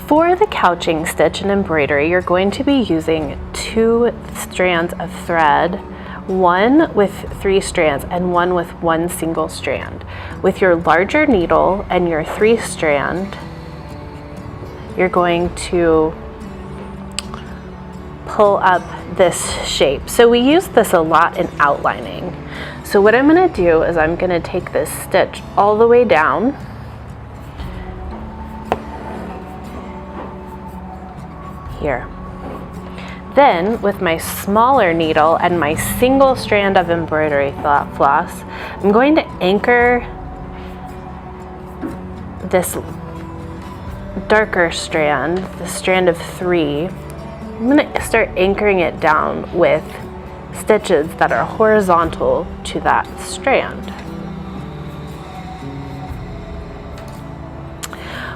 For the couching stitch and embroidery, you're going to be using 2 strands of thread, one with 3 strands and one with 1 single strand. With your larger needle and your 3 strand, you're going to pull up this shape. So we use this a lot in outlining. So what I'm going to do is I'm going to take this stitch all the way down, here. Then with my smaller needle and my single strand of embroidery floss, I'm going to anchor this darker strand, the strand of 3. I'm going to start anchoring it down with stitches that are horizontal to that strand.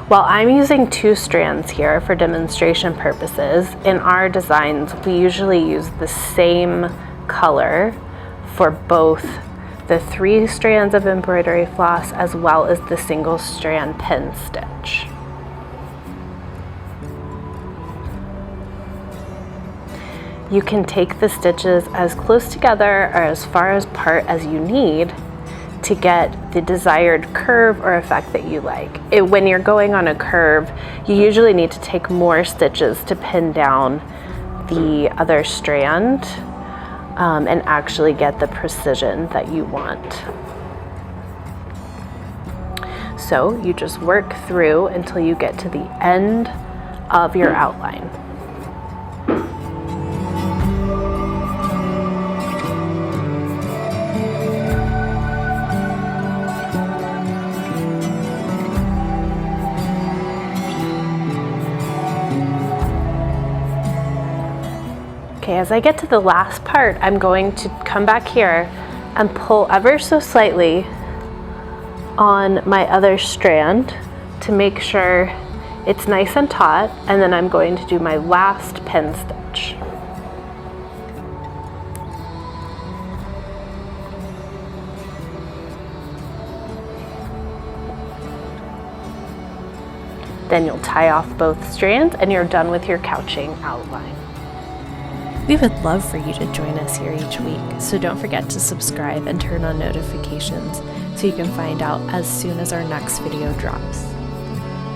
While I'm using 2 strands here for demonstration purposes, in our designs we usually use the same color for both the 3 strands of embroidery floss as well as the single strand pin stitch. You can take the stitches as close together or as far apart as you need to get the desired curve or effect that you like. When you're going on a curve, you usually need to take more stitches to pin down the other strand and actually get the precision that you want. So you just work through until you get to the end of your outline. Okay, as I get to the last part, I'm going to come back here and pull ever so slightly on my other strand to make sure it's nice and taut, and then I'm going to do my last pin stitch. Then you'll tie off both strands and you're done with your couching outline. We would love for you to join us here each week, so don't forget to subscribe and turn on notifications so you can find out as soon as our next video drops.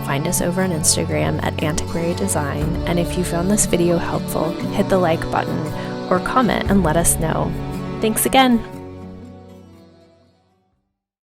Find us over on Instagram at Antiquary Design, and if you found this video helpful, hit the like button or comment and let us know. Thanks again!